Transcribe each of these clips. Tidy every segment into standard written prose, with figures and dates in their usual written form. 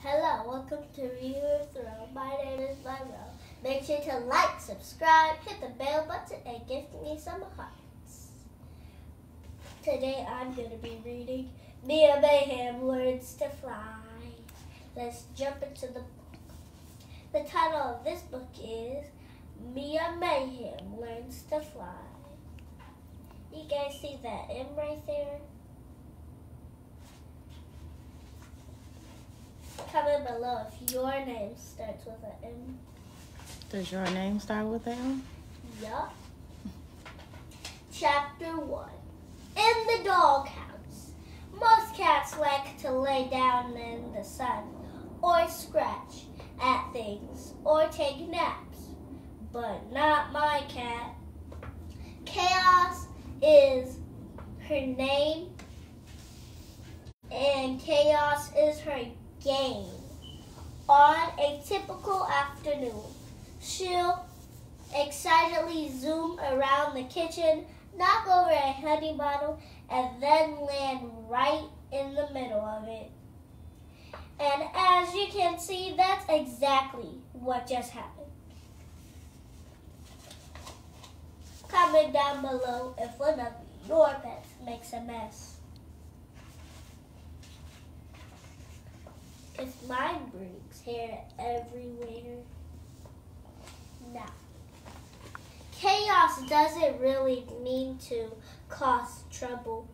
Hello, welcome to E12. My name is Monroe. Make sure to like, subscribe, hit the bell button, and give me some hearts. Today I'm going to be reading Mayhem Learns to Fly. Let's jump into the book. The title of this book is Mayhem Learns to Fly. You guys see that M right there? Comment below if your name starts with an M. Does your name start with an M? Yup. Chapter 1. In the doghouse. Most cats like to lay down in the sun or scratch at things or take naps. But not my cat. Chaos is her name and chaos is her game. On a typical afternoon, she'll excitedly zoom around the kitchen, knock over a honey bottle, and then land right in the middle of it. And as you can see, that's exactly what just happened. Comment down below if one of your pets makes a mess. Because mine brings hair everywhere. Now, chaos doesn't really mean to cause trouble.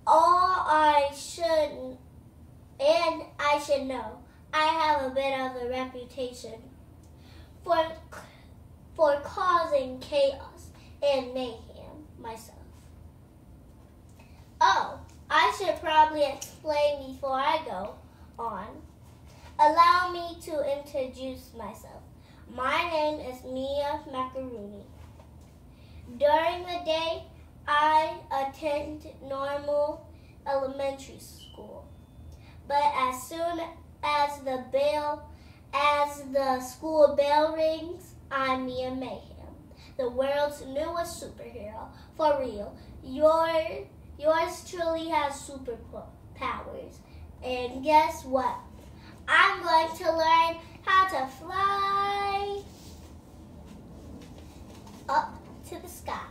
I should know, I have a bit of a reputation for causing chaos and mayhem myself. Oh, I should probably explain before I go on. Allow me to introduce myself. My name is Mia Macaroni. During the day, I attend normal elementary school. But as soon as the school bell rings, I'm Mia Mayhem, the world's newest superhero. For real, yours truly has superpowers. And guess what? I'm going to learn how to fly up to the sky.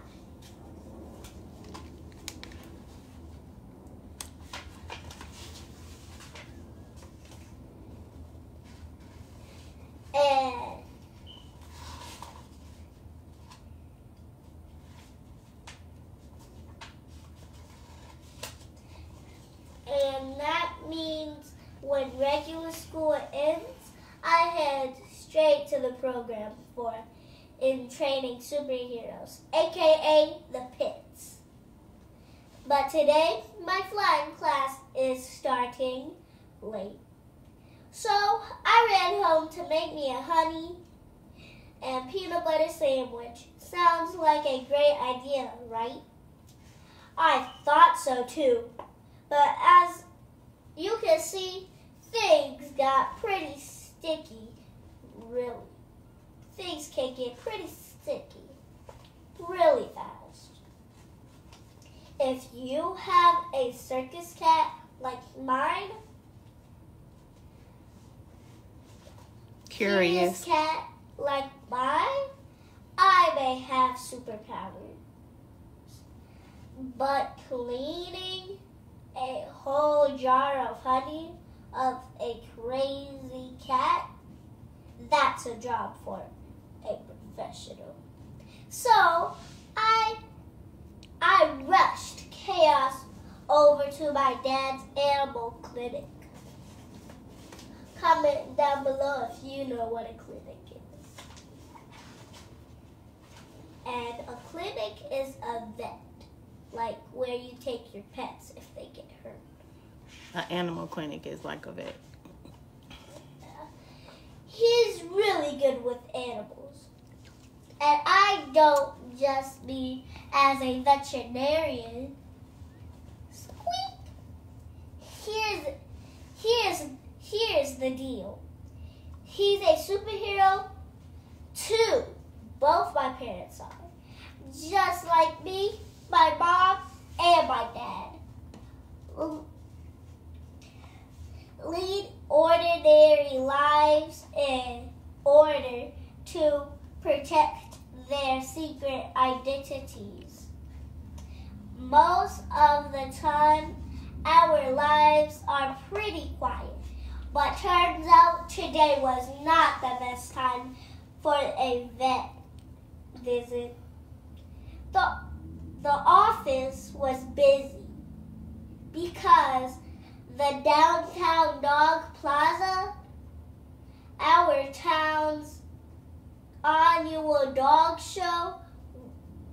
And that means when regular school ends, I head straight to the program in training superheroes, aka the pits. But today, my flying class is starting late. So I ran home to make me a honey and peanut butter sandwich. Sounds like a great idea, right? I thought so too. But as you can see, things got pretty sticky, really. Things can get pretty sticky really fast. If you have a circus cat like mine, Curious cat like mine, I may have superpowers. But cleaning a whole jar of honey of a crazy cat, that's a job for a professional. So I rushed chaos over to my dad's animal clinic. Comment down below if you know what a clinic is. And a clinic is a vet, like where you take your pets if they get hurt. An animal clinic is like a vet. He's really good with animals. And I don't just mean as a veterinarian. Squeak! Here's the deal. He's a superhero too. Both my parents are. Just like me, my mom, and my dad. Lead or lives in order to protect their secret identities. Most of the time, our lives are pretty quiet, but turns out today was not the best time for a vet visit. The office was busy because the downtown dog plaza, our town's annual dog show,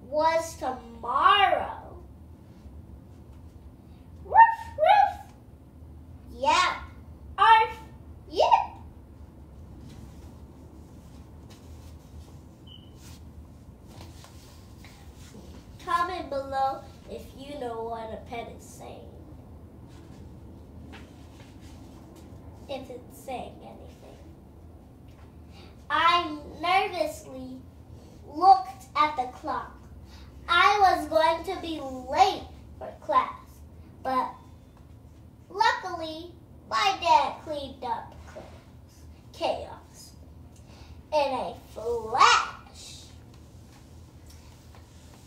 was tomorrow. Woof, woof. Yeah. Arf. Yep. Comment below if you know what a pet is saying. If it's saying anything. I nervously looked at the clock. I was going to be late for class, but luckily my dad cleaned up chaos in a flash.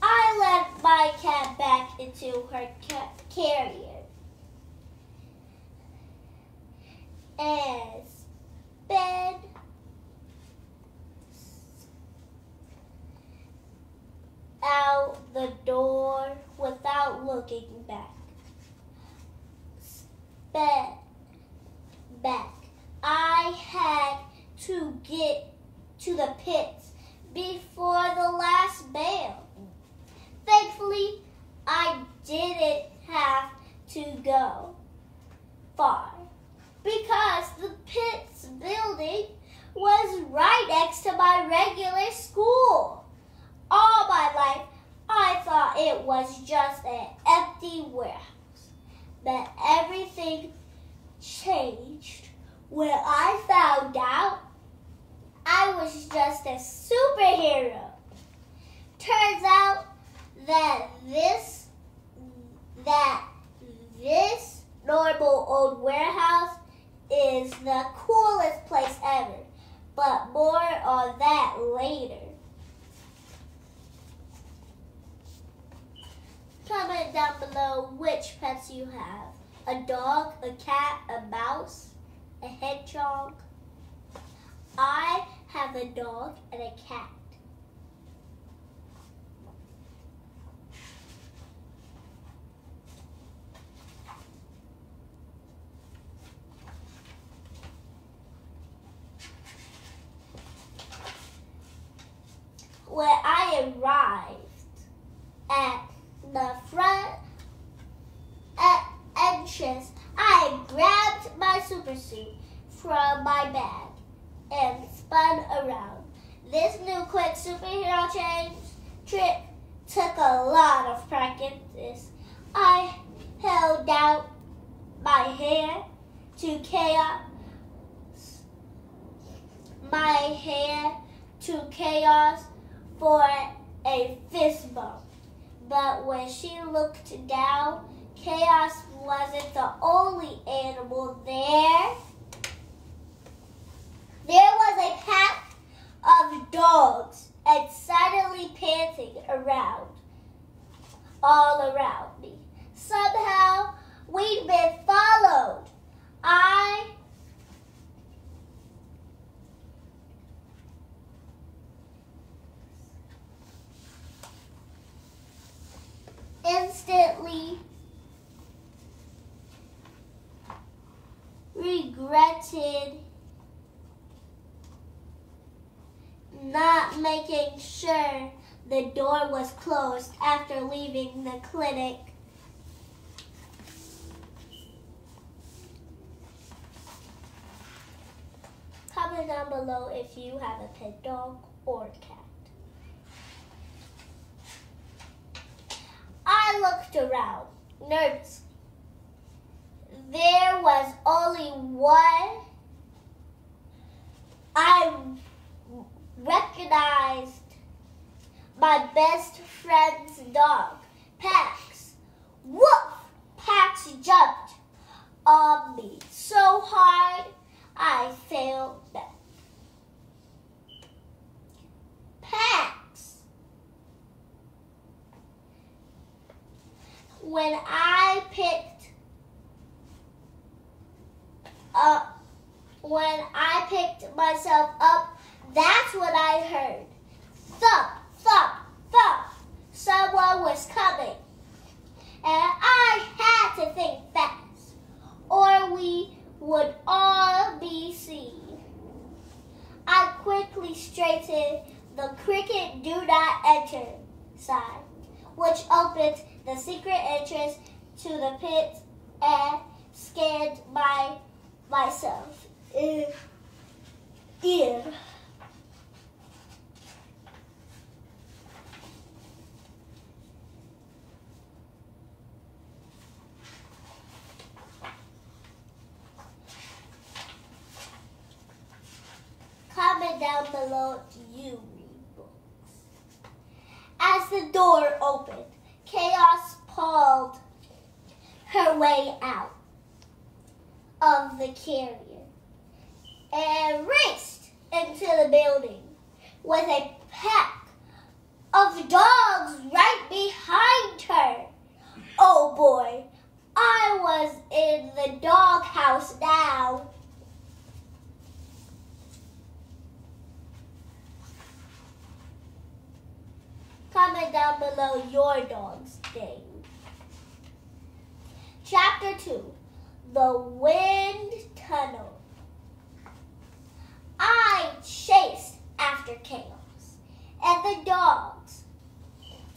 I let my cat back into her carrier and sped out the door without looking back. Sped back. I had to get to the pits before the last bell. Thankfully, I didn't have to go far because the pits building was right next to my regular school. All my life, I thought it was just an empty warehouse. But everything changed when I found out I was just a superhero. Turns out that this normal old warehouse is the coolest place ever. But more on that later. Comment down below which pets you have. A dog, a cat, a mouse, a hedgehog. I have a dog and a cat. When I arrived at the front entrance, I grabbed my super suit from my bag and spun around. This new quick superhero change trick took a lot of practice. I held out my hand to chaos for a fist bump. But when she looked down, Chaos wasn't the only animal there. There was a pack of dogs excitedly panting around, all around me. Somehow, we'd been followed. I instantly regretted not making sure the door was closed after leaving the clinic. Comment down below if you have a pet dog or cat. I looked around, nervously. There was only one. I recognized my best friend's dog, Pax. Woof! Pax jumped on me so hard I failed them. Packs. When I picked myself up, that's what I heard. Thump, thump, thump. Someone was coming. And I had to think fast, or we would all be seen. I quickly straightened the cricket do not enter sign, which opened the secret entrance to the pit, and scanned myself in. Comment down below, do you read books? As the door opened, Chaos pulled her way out of the carrier and raced into the building with a pack of dogs right behind her. Oh boy, I was in the doghouse now. Comment down below your dog's name. Chapter 2, The Wind Tunnel. I chased after Chaos and the dogs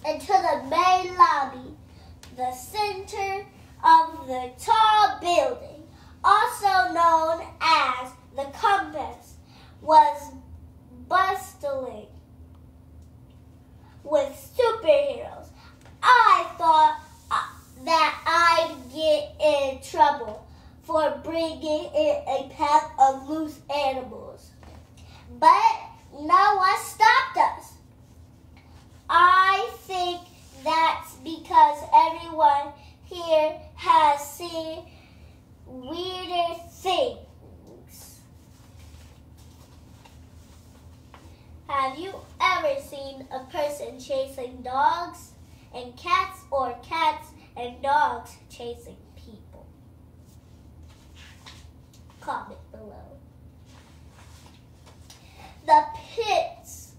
into the main lobby, the center of the tall building, also known as the Compass, was bustling with superheroes. I thought that I'd get in trouble for bringing in a pack of loose animals, but no one stopped us. I think that's because everyone here has seen weirder things. Have you ever seen a person chasing dogs and cats, or cats and dogs chasing people? Comment below. The Pits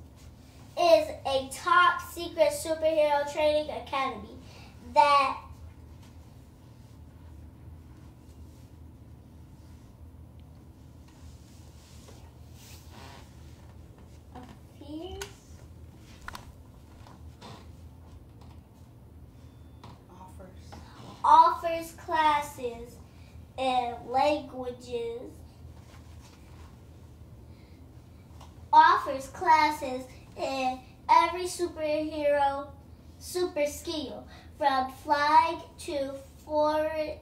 is a top secret superhero training academy that offers classes in languages, offers classes in every superhero super skill, from flying to foreign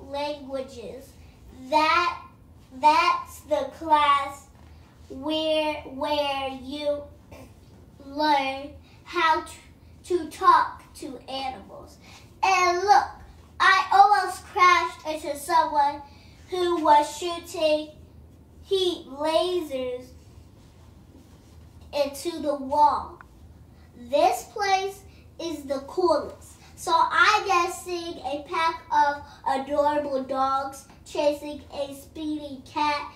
languages. That's the class where you learn how to talk to animals. And look, I almost crashed into someone who was shooting heat lasers into the wall. This place is the coolest. So I'm guessing a pack of adorable dogs chasing a speeding cat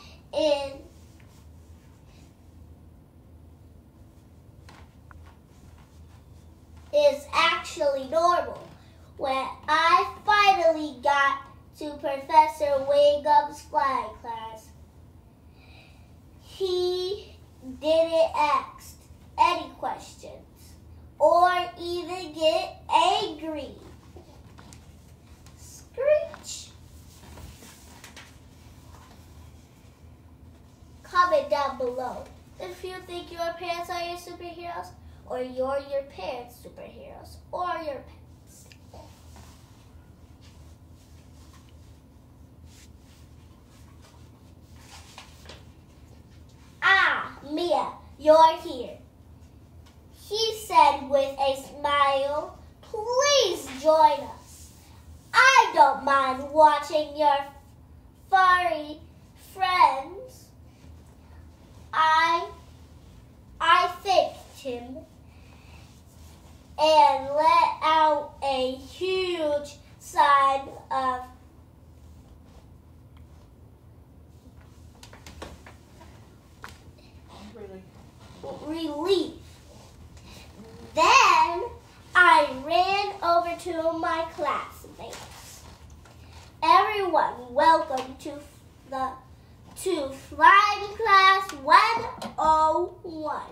is actually normal. When I finally got to Professor Wingum's flying class, he didn't ask any questions or even get angry. Screech. Comment down below if you think your parents are your superheroes, or you're your parents' superheroes, or your pets. Ah, Mia, you're here. He said with a smile, please join us. I don't mind watching your furry friends, I thanked him and let out a huge sign of relief. Then I ran over to my classmates. Everyone, welcome to flying class 101.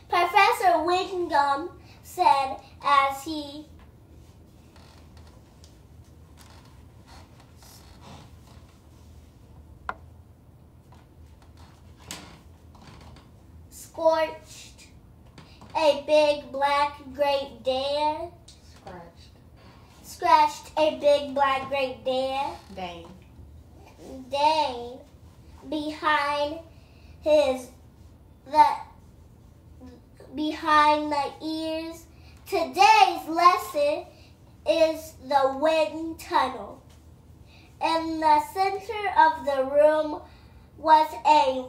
Professor Wingham said as he scorched a big black Great Dane. Scratched a big black Great Dane. Dane behind the ears. Today's lesson is the wind tunnel. In the center of the room was a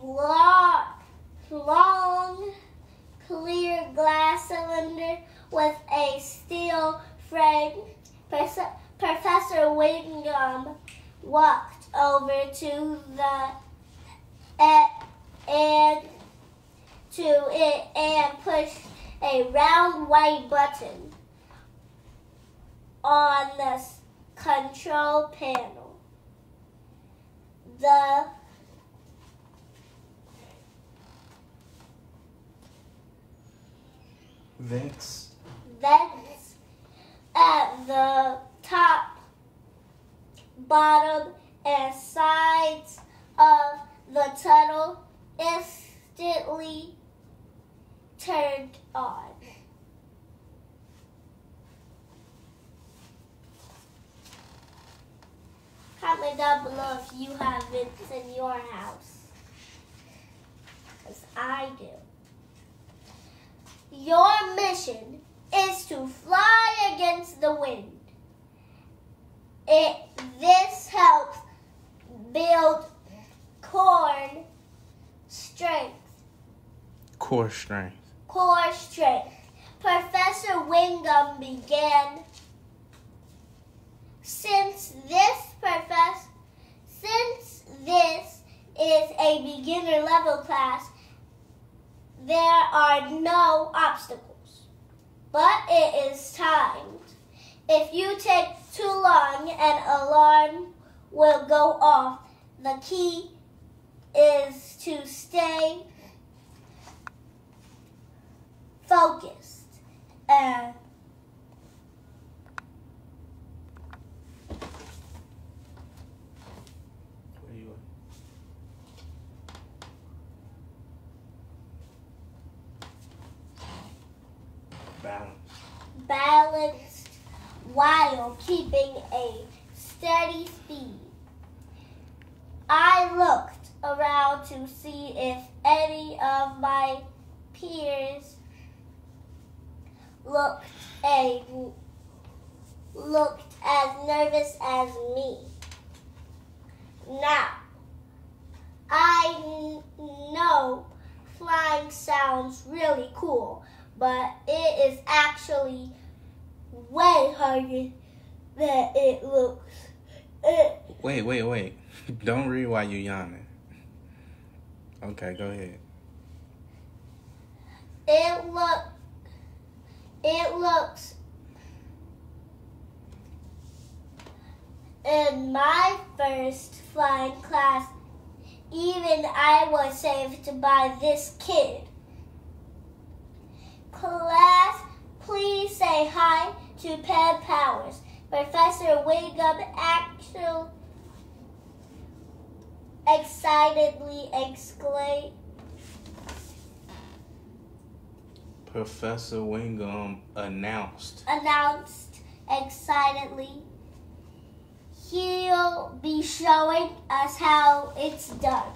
long, clear glass cylinder with a steel frame. Professor Wingham walked over to it and pushed a round white button on the control panel. The vents at the top, bottom, and sides of the tunnel instantly turned on. Comment down below if you have vents in your house, because I do. Your mission is to fly against the wind. This helps build core strength. Professor Wingham began. Since this is a beginner level class, there are no obstacles, but it is timed. If you take too long, an alarm will go off. The key is to stay focused and balanced while keeping a steady speed. I looked around to see if any of my peers looked as nervous as me. Now, I know flying sounds really cool, but it is actually way harder than it looks. Wait. Don't read while you're yawning. Okay, go ahead. It looks in my first flying class, even I was saved by this kid. Class, please say hi to Pen Powers. Professor Wingham excitedly exclaimed. Professor Wingham announced Excitedly. He'll be showing us how it's done.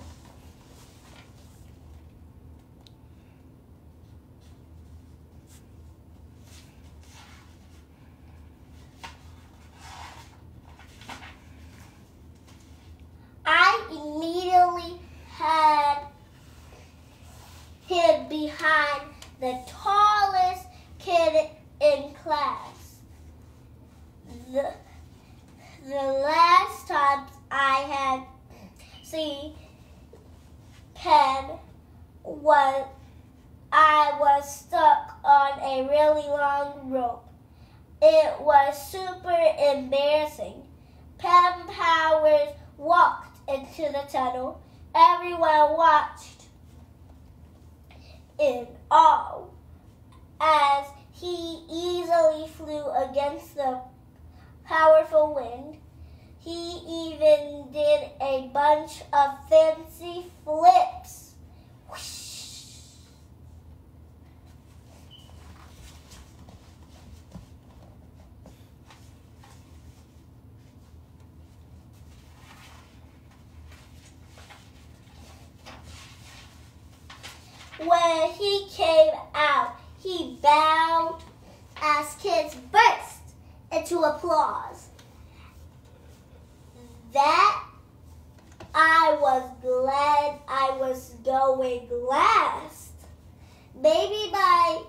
class. The last time I had seen Pen I was stuck on a really long rope. It was super embarrassing. Pen Powers walked into the tunnel. Everyone watched in awe as he easily flew against the powerful wind. He even did a bunch of fancy flips. Whoosh. When he came out, he bowed as kids burst into applause. That I was glad I was going last. Maybe my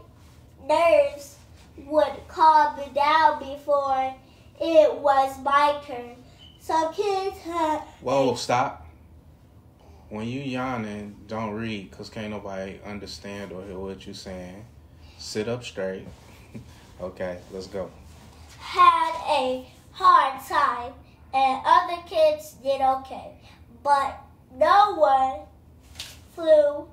nerves would calm down before it was my turn. Some kids had... Whoa, stop. When you yawning, don't read, because can't nobody understand or hear what you're saying. Sit up straight. Okay, let's go. Had a hard time, and other kids did okay. But no one flew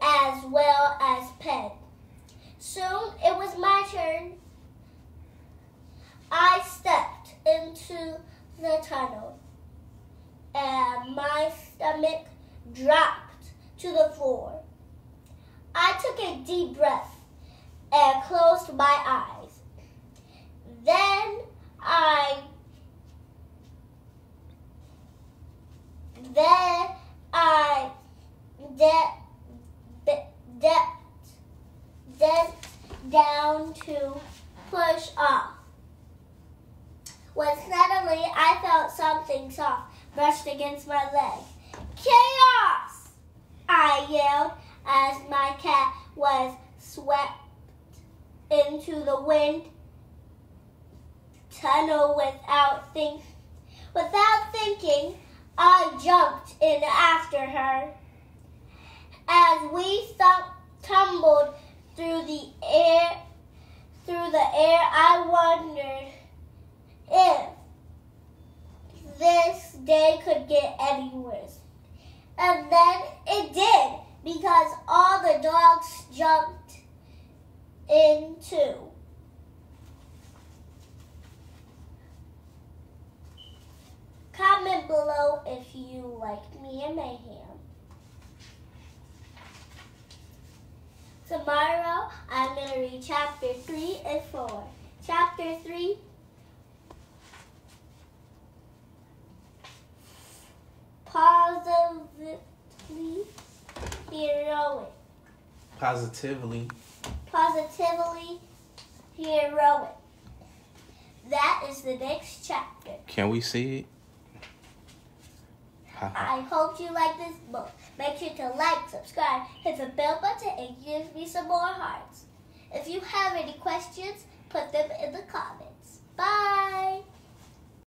as well as Pen. Soon it was my turn. I stepped into the tunnel, and my stomach dropped to the floor. I took a deep breath and closed my eyes. Then I bent down to push off. When suddenly I felt something soft brushed against my leg. Chaos! I yelled as my cat was swept into the wind tunnel without thinking. I jumped in after her. As we tumbled through the air, I wondered if this day could get any worse. And then it did, because all the dogs jumped in too. Comment below if you like me and Mayhem. Tomorrow, I'm going to read chapter 3 and 4. Chapter 3, positively heroic. Positively heroic. That is the next chapter. Can we see it? I hope you like this book. Make sure to like, subscribe, hit the bell button, and give me some more hearts. If you have any questions, put them in the comments.